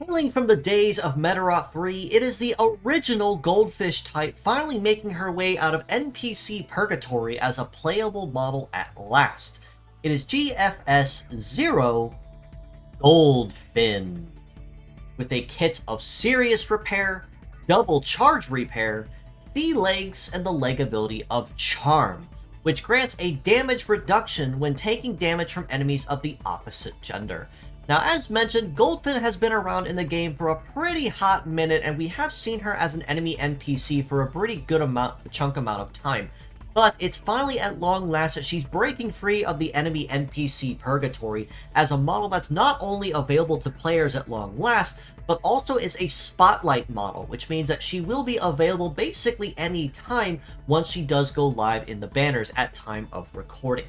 Hailing from the days of Medarot 3, it is the original Goldfish type finally making her way out of NPC purgatory as a playable model at last. It is GFS00 Goldfin, with a kit of serious repair, double charge repair, sea legs, and the leg ability of Charm, which grants a damage reduction when taking damage from enemies of the opposite gender. Now, as mentioned, Goldfin has been around in the game for a pretty hot minute, and we have seen her as an enemy NPC for a pretty good chunk amount of time. But it's finally at long last that she's breaking free of the enemy NPC purgatory as a model that's not only available to players at long last, but also is a spotlight model, which means that she will be available basically any time once she does go live in the banners at time of recording.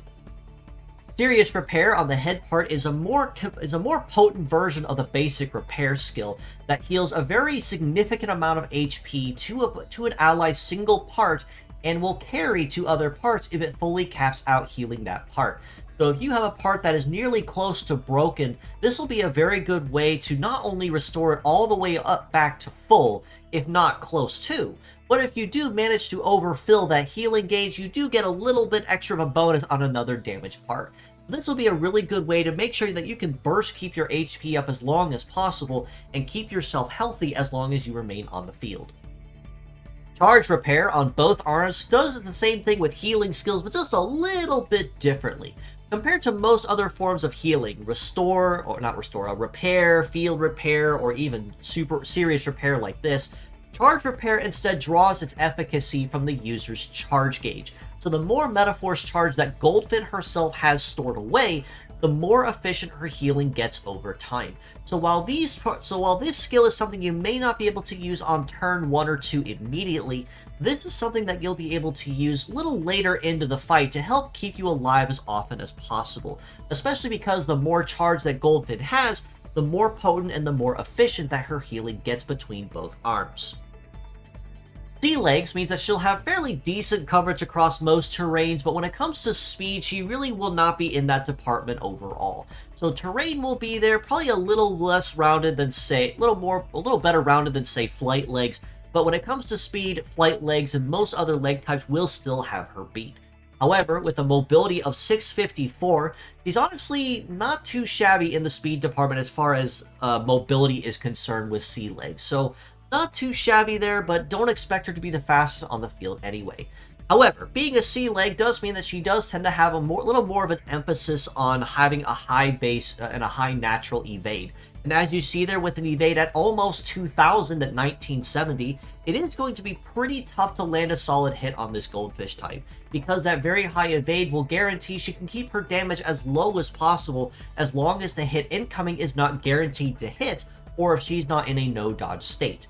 Serious repair on the head part is a more potent version of the basic repair skill that heals a very significant amount of HP to an ally's single part and will carry to other parts if it fully caps out healing that part. So if you have a part that is nearly close to broken, this will be a very good way to not only restore it all the way up back to full, if not close to, but if you do manage to overfill that healing gauge, you do get a little bit extra of a bonus on another damaged part. This will be a really good way to make sure that you can keep your HP up as long as possible and keep yourself healthy as long as you remain on the field. Charge repair on both arms does the same thing with healing skills, but just a little bit differently. Compared to most other forms of healing, repair, field repair, or even super serious repair like this, charge repair instead draws its efficacy from the user's charge gauge. So the more Metaforce charge that Goldfin herself has stored away, the more efficient her healing gets over time. So while this skill is something you may not be able to use on turn 1 or 2 immediately, this is something that you'll be able to use a little later into the fight to help keep you alive as often as possible, especially because the more charge that Goldfin has, the more potent and the more efficient that her healing gets between both arms. Sea legs means that she'll have fairly decent coverage across most terrains, but when it comes to speed, she really will not be in that department overall. So terrain will be there, probably a little less rounded than a little better rounded than say flight legs, but when it comes to speed, flight legs and most other leg types will still have her beat. However, with a mobility of 654, she's honestly not too shabby in the speed department as far as mobility is concerned with sea legs. So not too shabby there, but don't expect her to be the fastest on the field anyway. However, being a sea leg does mean that she does tend to have a little more of an emphasis on having a high base and a high natural evade. And as you see there with an evade at almost 2,000 at 1970, it is going to be pretty tough to land a solid hit on this Goldfish type, because that very high evade will guarantee she can keep her damage as low as possible as long as the hit incoming is not guaranteed to hit, or if she's not in a no-dodge state.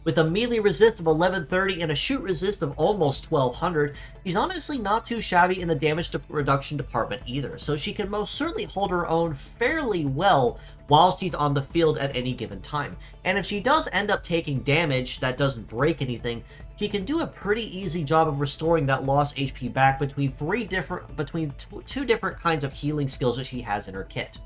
With a melee resist of 1130 and a shoot resist of almost 1200, she's honestly not too shabby in the damage reduction department either, so she can most certainly hold her own fairly well while she's on the field at any given time. And if she does end up taking damage that doesn't break anything, she can do a pretty easy job of restoring that lost HP back between two different kinds of healing skills that she has in her kit.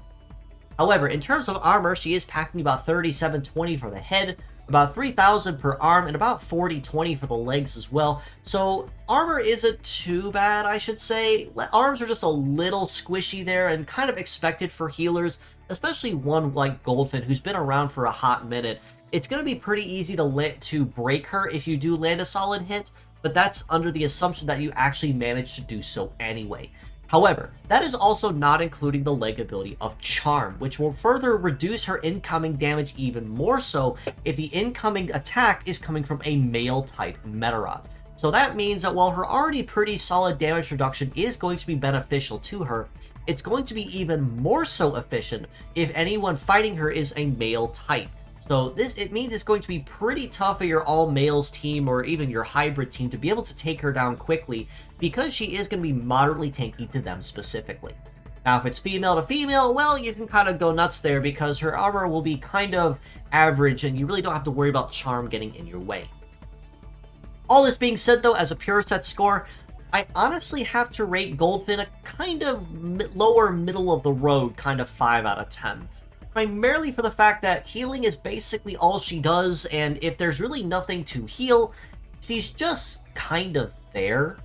However, in terms of armor, she is packing about 3720 for the head, about 3,000 per arm, and about 4020 for the legs as well. So armor isn't too bad, I should say. Arms are just a little squishy there and kind of expected for healers, especially one like Goldfin who's been around for a hot minute. It's going to be pretty easy to break her if you do land a solid hit, but that's under the assumption that you actually manage to do so anyway. However, that is also not including the leg ability of Charm, which will further reduce her incoming damage even more so if the incoming attack is coming from a male-type Medarot. So that means that while her already pretty solid damage reduction is going to be beneficial to her, it's going to be even more so efficient if anyone fighting her is a male type. So it means it's going to be pretty tough for your all-males team or even your hybrid team to be able to take her down quickly, because she is going to be moderately tanky to them specifically. Now, if it's female to female, well, you can kind of go nuts there because her armor will be kind of average and you really don't have to worry about Charm getting in your way. All this being said, though, as a pure set score, I honestly have to rate Goldfin a kind of lower middle of the road kind of 5 out of 10. primarily for the fact that healing is basically all she does, and if there's really nothing to heal, she's just kind of there.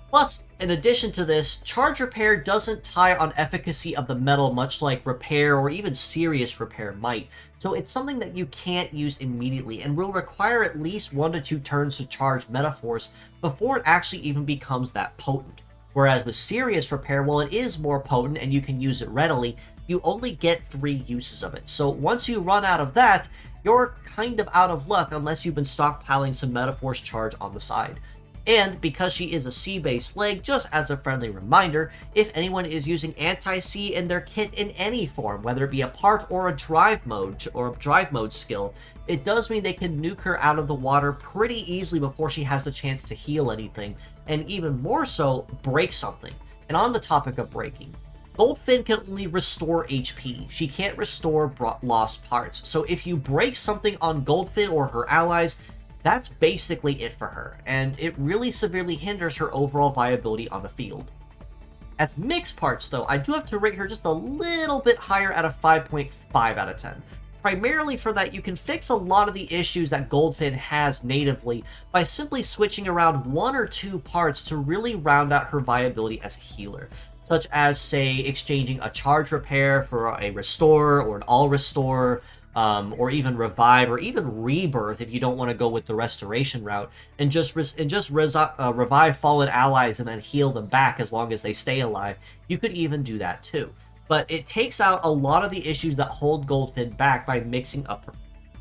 Plus, in addition to this, Charge Repair doesn't tie on efficacy of the metal much like Repair or even Serious Repair might, so it's something that you can't use immediately and will require at least 1 to 2 turns to charge Metaforce before it actually even becomes that potent. Whereas with Serious Repair, while it is more potent and you can use it readily, you only get 3 uses of it. So once you run out of that, you're kind of out of luck unless you've been stockpiling some Metaforce charge on the side. And because she is a C-based leg, just as a friendly reminder, if anyone is using anti-C in their kit in any form, whether it be a part or a drive mode skill, it does mean they can nuke her out of the water pretty easily before she has the chance to heal anything, and even more so, break something. And on the topic of breaking, Goldfin can only restore HP. She can't restore lost parts. So if you break something on Goldfin or her allies, that's basically it for her, and it really severely hinders her overall viability on the field. As mixed parts, though, I do have to rate her just a little bit higher at a 5.5 out of 10. Primarily for that, you can fix a lot of the issues that Goldfin has natively by simply switching around 1 or 2 parts to really round out her viability as a healer, such as, say, exchanging a Charge Repair for a Restore or an All Restore, or even Revive, or even Rebirth if you don't want to go with the Restoration route, and just revive fallen allies and then heal them back as long as they stay alive. You could even do that too. But it takes out a lot of the issues that hold Goldfin back by mixing up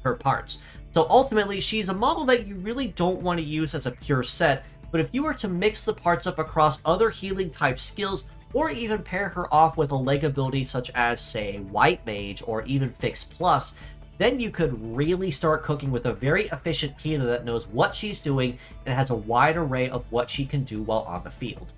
her parts. So ultimately, she's a model that you really don't want to use as a pure set, but if you were to mix the parts up across other healing type skills, or even pair her off with a leg ability such as, say, White Mage or even Fix Plus, then you could really start cooking with a very efficient healer that knows what she's doing and has a wide array of what she can do while on the field.